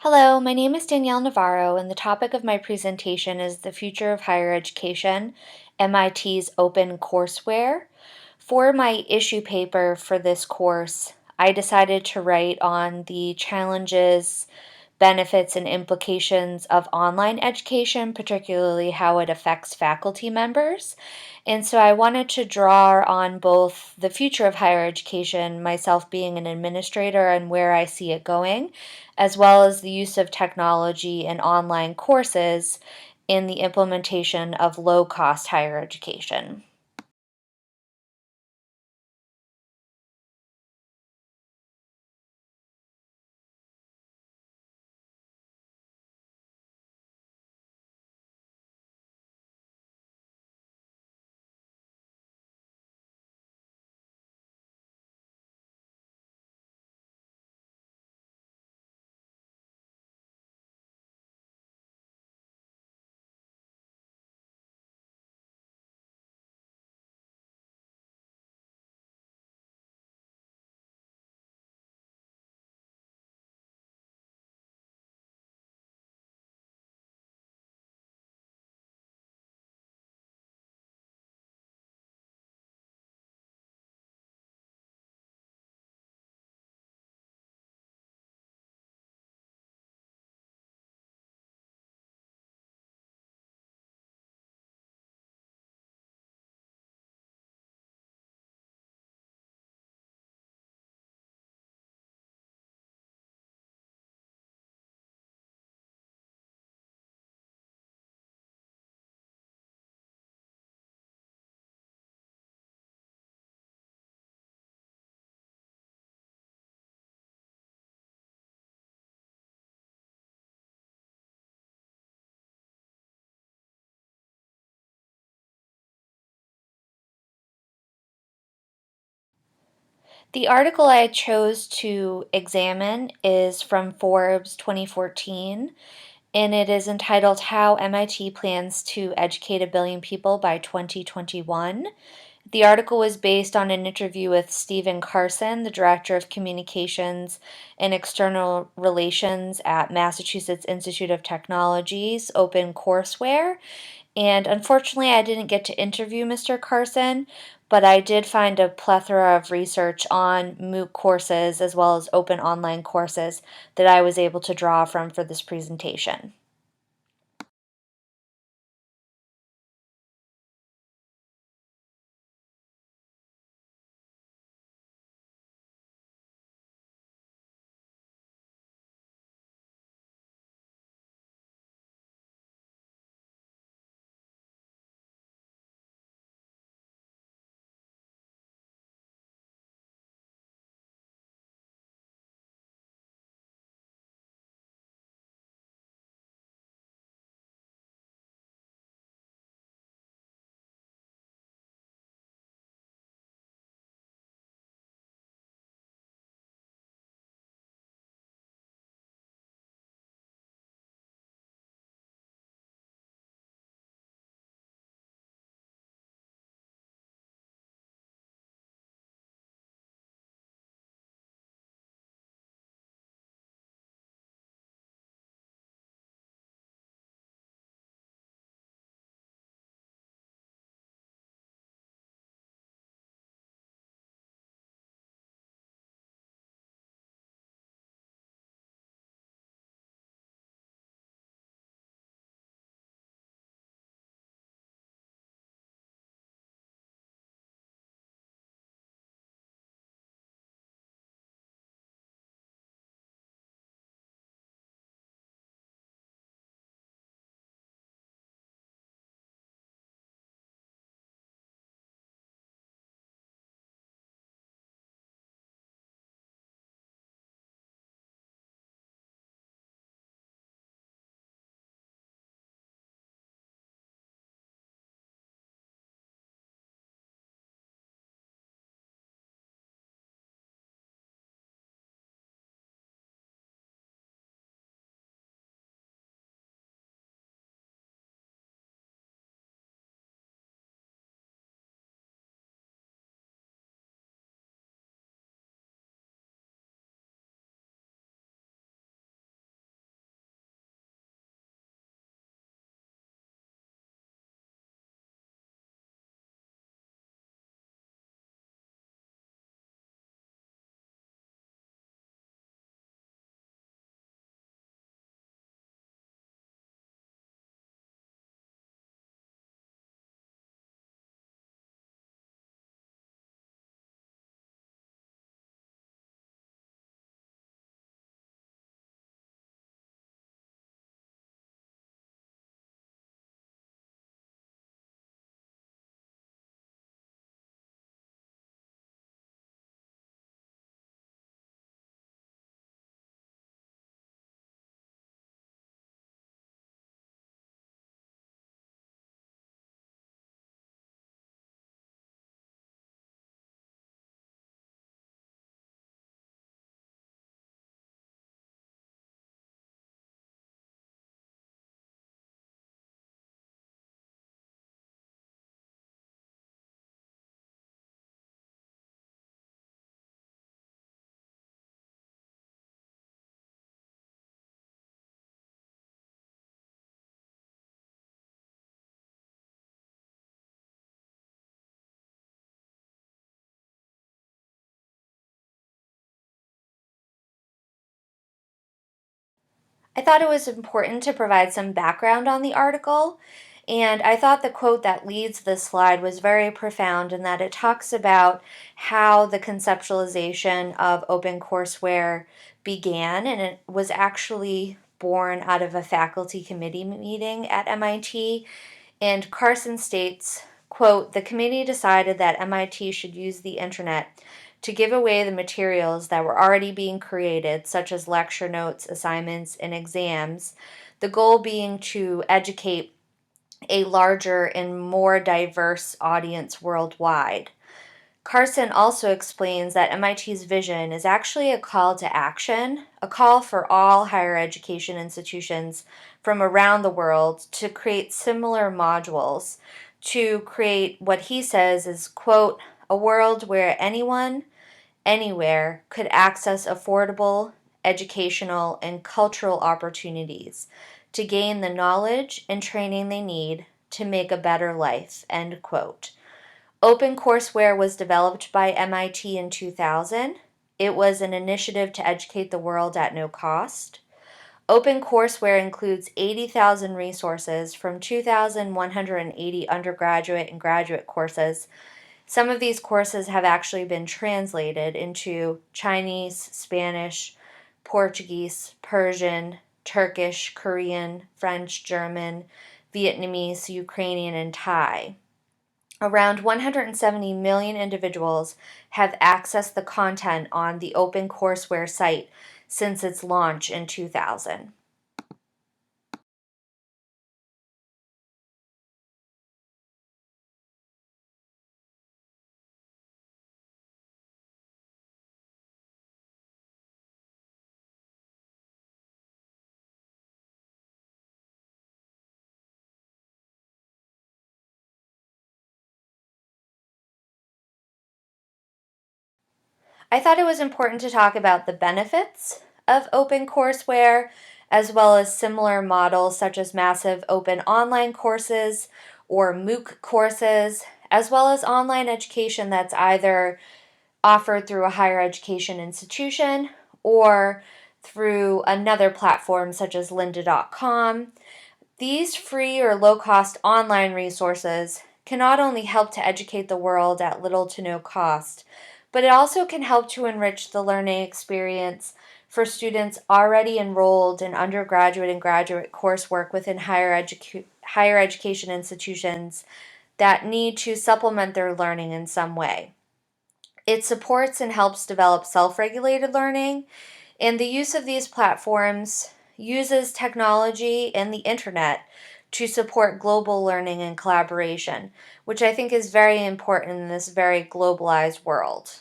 Hello, my name is Danielle Navarro, and the topic of my presentation is the future of higher education, MIT's OpenCourseWare. For my issue paper for this course, I decided to write on the challenges, benefits, and implications of online education, particularly how it affects faculty members. And so I wanted to draw on both the future of higher education, myself being an administrator and where I see it going, as well as the use of technology and online courses in the implementation of low cost higher education. The article I chose to examine is from Forbes 2014, and it is entitled How MIT Plans to Educate a Billion People by 2021. The article was based on an interview with Stephen Carson, the Director of Communications and External Relations at Massachusetts Institute of Technology's OpenCourseWare. And unfortunately, I didn't get to interview Mr. Carson, but I did find a plethora of research on MOOC courses as well as open online courses that I was able to draw from for this presentation. I thought it was important to provide some background on the article, and I thought the quote that leads this slide was very profound in that it talks about how the conceptualization of OpenCourseWare began, and it was actually born out of a faculty committee meeting at MIT. And Carson states, quote, "The committee decided that MIT should use the internet to give away the materials that were already being created, such as lecture notes, assignments, and exams, the goal being to educate a larger and more diverse audience worldwide." Carson also explains that MIT's vision is actually a call to action, a call for all higher education institutions from around the world to create similar modules, to create what he says is, quote, "a world where anyone, anywhere could access affordable educational and cultural opportunities to gain the knowledge and training they need to make a better life," end quote. OpenCourseWare was developed by MIT in 2000. It was an initiative to educate the world at no cost. OpenCourseWare includes 80,000 resources from 2,180 undergraduate and graduate courses. Some of these courses have actually been translated into Chinese, Spanish, Portuguese, Persian, Turkish, Korean, French, German, Vietnamese, Ukrainian, and Thai. Around 170 million individuals have accessed the content on the OpenCourseWare site since its launch in 2000. I thought it was important to talk about the benefits of OpenCourseWare, as well as similar models such as massive open online courses or MOOC courses, as well as online education that's either offered through a higher education institution or through another platform such as lynda.com. These free or low cost online resources can not only help to educate the world at little to no cost, but it also can help to enrich the learning experience for students already enrolled in undergraduate and graduate coursework within higher education institutions that need to supplement their learning in some way. It supports and helps develop self regulated learning, and the use of these platforms uses technology and the internet to support global learning and collaboration, which I think is very important in this very globalized world.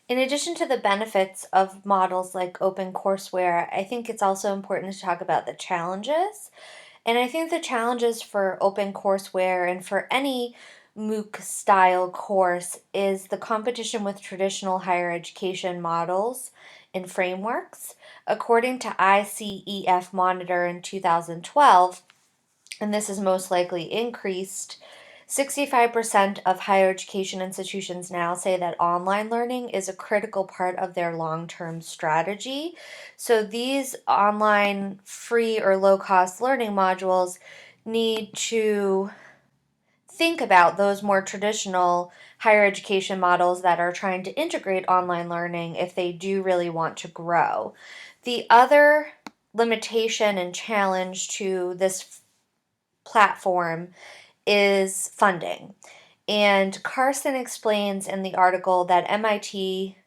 In addition to the benefits of models like OpenCourseWare, I think it's also important to talk about the challenges. And I think the challenges for OpenCourseWare and for any MOOC style course is the competition with traditional higher education models and frameworks. According to ICEF Monitor in 2012, and this is most likely increased, 65% of higher education institutions now say that online learning is a critical part of their long term strategy. So these online free or low cost learning modules need to think about those more traditional higher education models that are trying to integrate online learning if they do really want to grow. The other limitation and challenge to this platform is funding. And Carson explains in the article that MIT,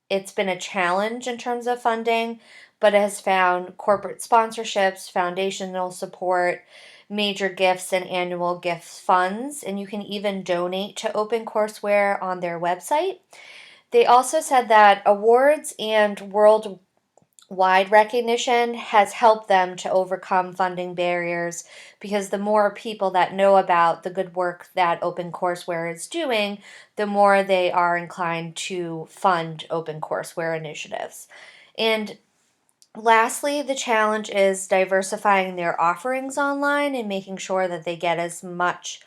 it's been a challenge in terms of funding, but it has found corporate sponsorships, foundational support, major gifts, and annual gift funds. And you can even donate to OpenCourseWare on their website. They also said that awards and worldwide recognition has helped them to overcome funding barriers because the more people that know about the good work that OpenCourseWare is doing, the more they are inclined to fund OpenCourseWare initiatives. And lastly, the challenge is diversifying their offerings online and making sure that they get as much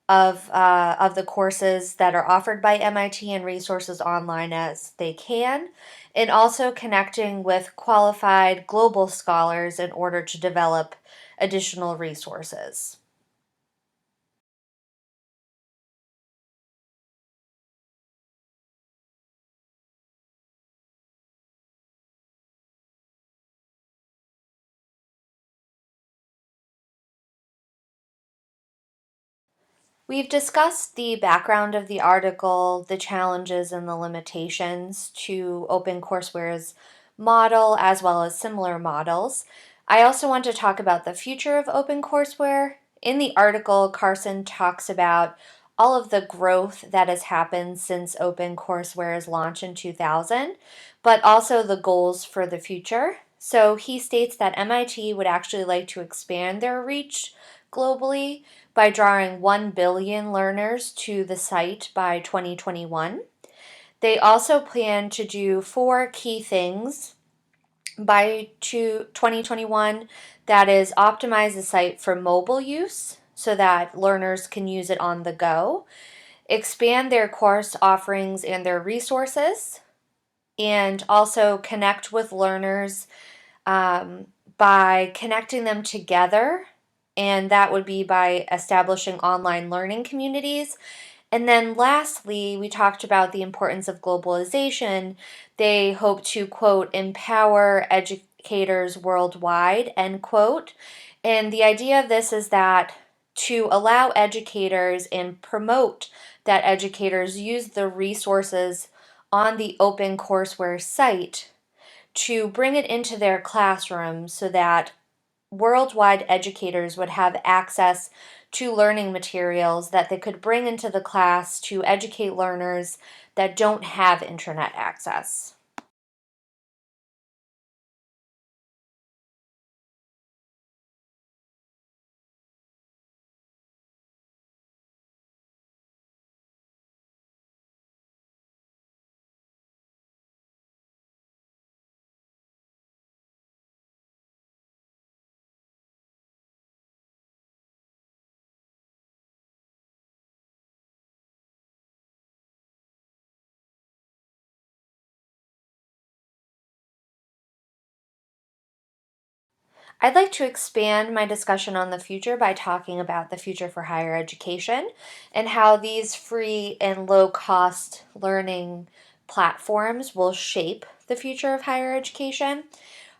of the courses that are offered by MIT and resources online as they can, and also connecting with qualified global scholars in order to develop additional resources. We've discussed the background of the article, the challenges and the limitations to OpenCourseWare's model, as well as similar models. I also want to talk about the future of OpenCourseWare. In the article, Carson talks about all of the growth that has happened since OpenCourseWare's launch in 2000, but also the goals for the future. So he states that MIT would actually like to expand their reach globally by drawing 1 billion learners to the site by 2021. They also plan to do four key things by 2021, that is, optimize the site for mobile use so that learners can use it on the go, expand their course offerings and their resources, and also connect with learners um, by connecting them together, and that would be by establishing online learning communities. And then lastly, we talked about the importance of globalization. They hope to, quote, empower educators worldwide, end quote. And the idea of this is that to allow educators and promote that educators use the resources on the OpenCourseWare site to bring it into their classrooms so that worldwide educators would have access to learning materials that they could bring into the class to educate learners that don't have internet access. I'd like to expand my discussion on the future by talking about the future for higher education and how these free and low cost learning platforms will shape the future of higher education.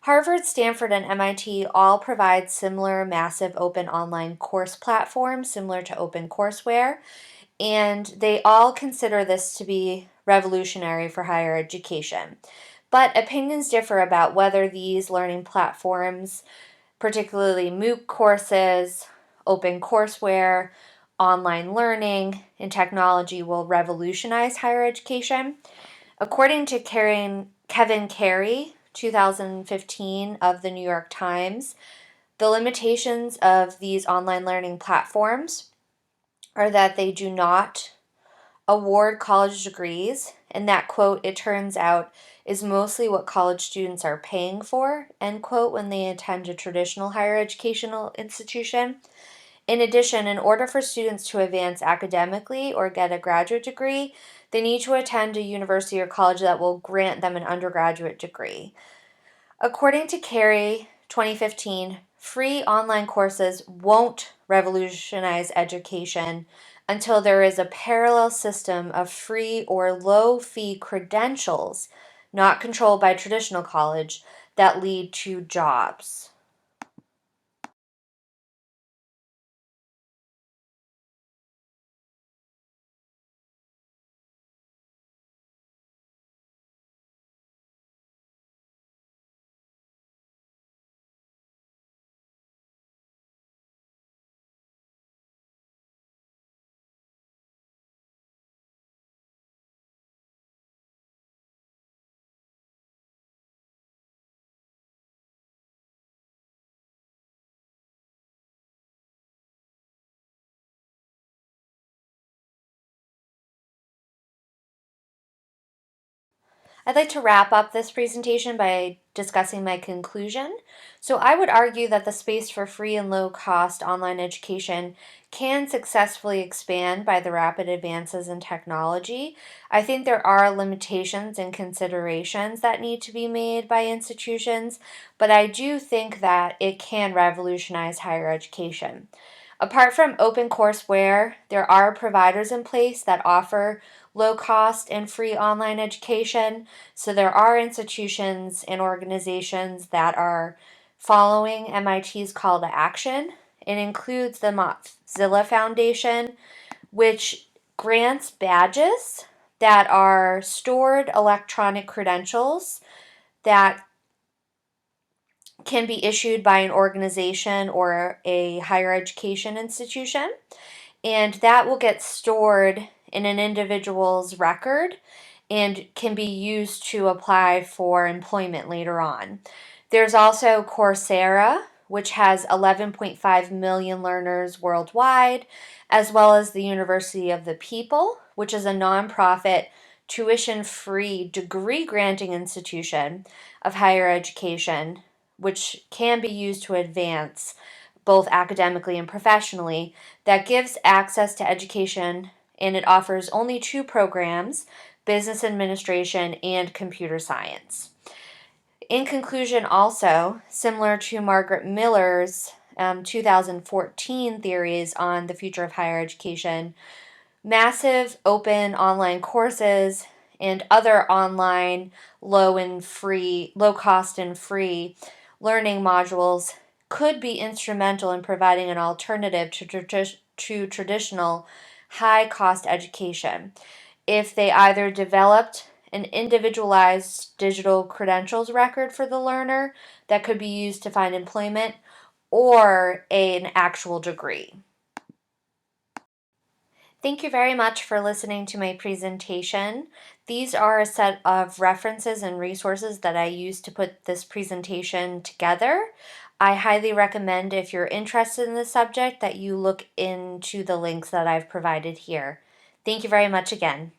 Harvard, Stanford, and MIT all provide similar massive open online course platforms similar to OpenCourseWare, and they all consider this to be revolutionary for higher education. But opinions differ about whether these learning platforms, particularly MOOC courses, OpenCourseWare, online learning, and technology, will revolutionize higher education. According to Kevin Carey, 2015, of the New York Times, the limitations of these online learning platforms are that they do not award college degrees, and that, quote, it turns out is mostly what college students are paying for, end quote, when they attend a traditional higher educational institution. In addition, in order for students to advance academically or get a graduate degree, they need to attend a university or college that will grant them an undergraduate degree. According to Carey, 2015, free online courses won't revolutionize education until there is a parallel system of free or low-fee credentials, not controlled by traditional college, that lead to jobs. I'd like to wrap up this presentation by discussing my conclusion. So I would argue that the space for free and low-cost online education can successfully expand by the rapid advances in technology. I think there are limitations and considerations that need to be made by institutions, but I do think that it can revolutionize higher education. Apart from OpenCourseWare, there are providers in place that offer low cost and free online education. So there are institutions and organizations that are following MIT's call to action. It includes the Mozilla Foundation, which grants badges that are stored electronic credentials that can be issued by an organization or a higher education institution, and that will get stored in an individual's record and can be used to apply for employment later on. There's also Coursera, which has 11.5 million learners worldwide, as well as the University of the People, which is a nonprofit, tuition-free degree granting institution of higher education, which can be used to advance both academically and professionally, that gives access to education, and it offers only two programs: business administration and computer science. In conclusion, also, similar to Margaret Miller's 2014 theories on the future of higher education, massive open online courses and other online low cost and free learning modules could be instrumental in providing an alternative to traditional high cost education if they either developed an individualized digital credentials record for the learner that could be used to find employment, or an actual degree. Thank you very much for listening to my presentation. These are a set of references and resources that I used to put this presentation together. I highly recommend, if you're interested in the subject, that you look into the links that I've provided here. Thank you very much again.